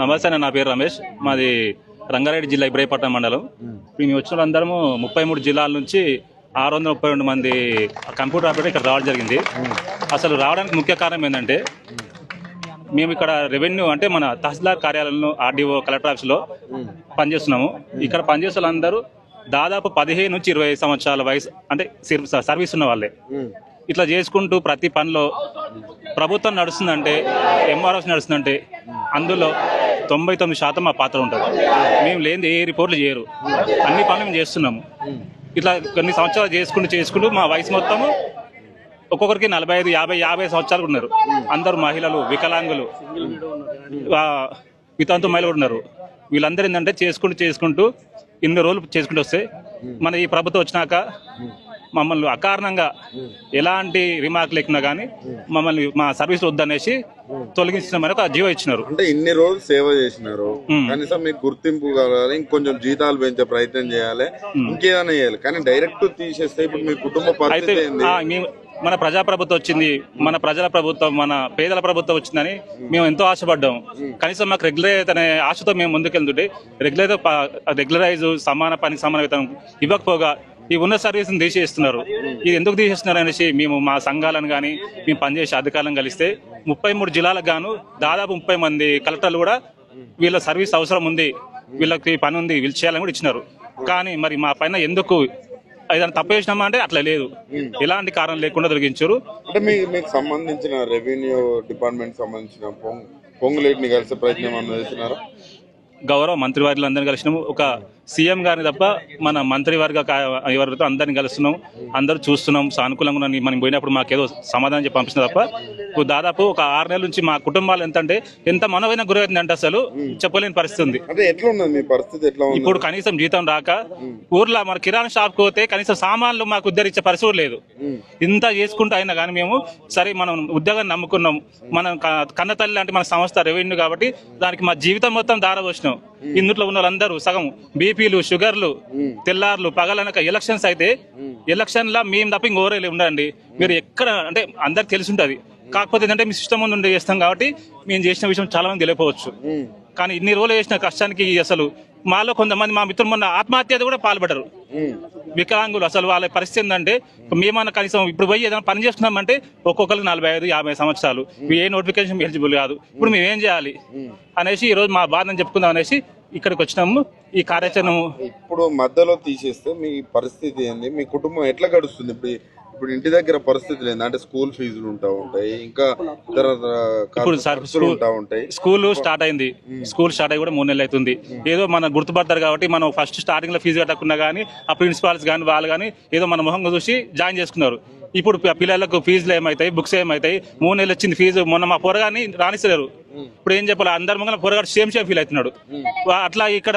నమస్తే అన్న, నా పేరు రమేష్. మాది రంగారెడ్డి జిల్లా ఇబ్రాహీపట్నం మండలం. మేము వచ్చిన వాళ్ళందరము 33 జిల్లాల నుంచి 632 మంది కంప్యూటర్ ఆపరేటర్ ఇక్కడ రావడం జరిగింది. అసలు రావడానికి ముఖ్య కారణం ఏంటంటే, మేము ఇక్కడ రెవెన్యూ అంటే మన తహసీల్దార్ కార్యాలయంలో ఆర్డీఓ కలెక్టర్ ఆఫీస్లో పనిచేస్తున్నాము. ఇక్కడ పనిచేసే వాళ్ళందరూ దాదాపు 15 నుంచి 20 సంవత్సరాల వయసు అంటే సర్వీస్ ఉన్న వాళ్ళే. ఇట్లా చేసుకుంటూ ప్రతి పనిలో ప్రభుత్వం నడుస్తుందంటే, ఎంఆర్ఓస్ నడుస్తుందంటే అందులో 99% మా పాత్ర ఉంటుంది. మేము లేని ఏ రిపోర్ట్లు చేయరు, అన్ని పనులు మేము చేస్తున్నాము. ఇట్లా కొన్ని సంవత్సరాలు చేసుకుంటూ మా వయసు మొత్తము ఒక్కొక్కరికి 45, 50 సంవత్సరాలు ఉన్నారు. అందరూ మహిళలు, వికలాంగులు, వితంతు మహిళలు ఉన్నారు. వీళ్ళందరూ ఏంటంటే చేసుకుంటూ ఇన్ని రోజులు చేసుకుంటూ వస్తే మన ఈ ప్రభుత్వం వచ్చినాక మమ్మల్ని అకారణంగా ఎలాంటి రిమార్క్ లేకున్నా కానీ మమ్మల్ని మా సర్వీస్ వద్దనేసి తొలగించిన ఒక జీవో ఇచ్చినారు. అంటే ఇన్ని రోజులు సేవ చేసినారు, కనీసం మీకు గుర్తింపు కావాలి, ఇంకొంచెం జీతాలు పెంచే ప్రయత్నం చేయాలి, ఇంకేదైనా చేయాలి. కానీ డైరెక్ట్ తీసేస్తే ఇప్పుడు మీ కుటుంబ పరిస్థితి ఏంది? మన ప్రజాప్రభుత్వం వచ్చింది, మన ప్రజల ప్రభుత్వం, మన పేదల ప్రభుత్వం వచ్చిందని మేము ఎంతో ఆశపడ్డాము. కనీసం మాకు రెగ్యులర్ అనే ఆశతో మేము ముందుకెళ్తుంటే రెగ్యులరైజ్ సమాన పనికి సమాన వేతనం ఇవ్వకపోగా ఈ ఉన్న సర్వీస్ని తీసేస్తున్నారు. ఇది ఎందుకు తీసేస్తున్నారు అనేసి మేము మా సంఘాలను కానీ మేము పనిచేసే అధికారులను కలిస్తే 33 జిల్లాలకు గాను దాదాపు 30 మంది కలెక్టర్లు కూడా వీళ్ళ సర్వీస్ అవసరం ఉంది, వీళ్ళకి పని ఉంది, వీళ్ళు చేయాలని కూడా ఇచ్చినారు. కానీ మరి మా పైన ఎందుకు ఏదైనా తప్పు చేసినామా అంటే అట్లా లేదు, ఎలాంటి కారణం లేకుండా తొలగించారు. అంటే మీకు సంబంధించిన రెవెన్యూ డిపార్ట్మెంట్ సంబంధించిన పొంగులేటిని కలిసే ప్రయత్నం చేస్తున్నారా? గౌరవ మంత్రివర్గులు అందరినీ కలిసినాము. ఒక సీఎం గారిని తప్ప మన మంత్రివర్గ ఎవరితో అందరిని కలుస్తున్నాం, అందరూ చూస్తున్నాం. సానుకూలంగా మనం పోయినప్పుడు మాకేదో సమాధానం చెప్పి పంపిస్తున్నా తప్ప దాదాపు ఒక 6 నెలల నుంచి మా కుటుంబాలు ఎంత మనోవైన గురైందంటే అసలు చెప్పలేని పరిస్థితి ఉంది. ఇప్పుడు కనీసం జీతం రాక ఊర్లో మన కిరాణా షాప్ పోతే కనీసం సామాన్లు మాకు ఉద్ధరించే పరిస్థితి లేదు. ఇంత చేసుకుంటూ అయినా కానీ మేము సరే మనం ఉద్యోగాన్ని నమ్ముకున్నాం, మనం కన్న తల్లి లాంటి మన సంస్థ రెవెన్యూ కాబట్టి దానికి మా జీవితం మొత్తం దారపోసినాం. ఇందులో ఉన్న వాళ్ళందరూ సగం బీపీలు, షుగర్లు, తెల్లార్లు, పగలనక ఎలక్షన్స్ అయితే ఎలక్షన్ లా మేము తప్ప ఇంకోరే ఉండండి. మీరు ఎక్కడ అంటే అందరికి తెలిసి ఉంటుంది. కాకపోతే ఏంటంటే మీ సిస్టమ్ ముందు చేస్తాం కాబట్టి మేము చేసిన విషయం చాలా మంది తెలియకపోవచ్చు. కానీ ఇన్ని రోజులు చేసిన కష్టానికి అసలు మాలో కొంతమంది మా మిత్రులు మొన్న ఆత్మహత్య కూడా పాల్పడ్డారు. వికలాంగులు అసలు వాళ్ళ పరిస్థితి ఏంటంటే మేమన్నా కనీసం ఇప్పుడు పోయి ఏదైనా పని చేస్తున్నామంటే ఒక్కొక్కరికి 45, 50 సంవత్సరాలు, ఏ నోటిఫికేషన్ ఎలిజిబుల్ కాదు. ఇప్పుడు మేము ఏం చేయాలి అనేసి ఈ రోజు మా బాధను చెప్పుకుందాం అనేసి ఇక్కడికి వచ్చినాము. ఈ కార్యాచరణ ఇప్పుడు మధ్యలో తీసేస్తే మీ పరిస్థితి ఏంది? మీ కుటుంబం ఎట్లా గడుస్తుంది? ఇప్పుడు ఇంటి దగ్గర పరిస్థితులు ఏంది? అంటే స్కూల్ ఫీజులు ఉంటాయి, ఇంకా స్కూల్ స్టార్ట్ అయింది. స్కూల్ స్టార్ట్ అయ్యి కూడా 3 నెలలు అవుతుంది. ఏదో మనం గుర్తుపడతారు కాబట్టి మనం ఫస్ట్ స్టార్టింగ్ లో ఫీజు కట్టకున్నా కానీ ఆ ప్రిన్సిపాల్స్ కానీ వాళ్ళు కానీ ఏదో మన మొహంగా చూసి జాయిన్ చేసుకున్నారు. ఇప్పుడు పిల్లలకు ఫీజులు ఏమవుతాయి, బుక్స్ ఏమవుతాయి? 3 నెలలు వచ్చింది ఫీజు. మొన్న మా పొరగాని రాణిస్తలేరు. ఇప్పుడు ఏం చెప్పాలి, అందరి ముందు పొరగాడు సేమ్ ఫీల్ అవుతున్నాడు. అట్లా ఇక్కడ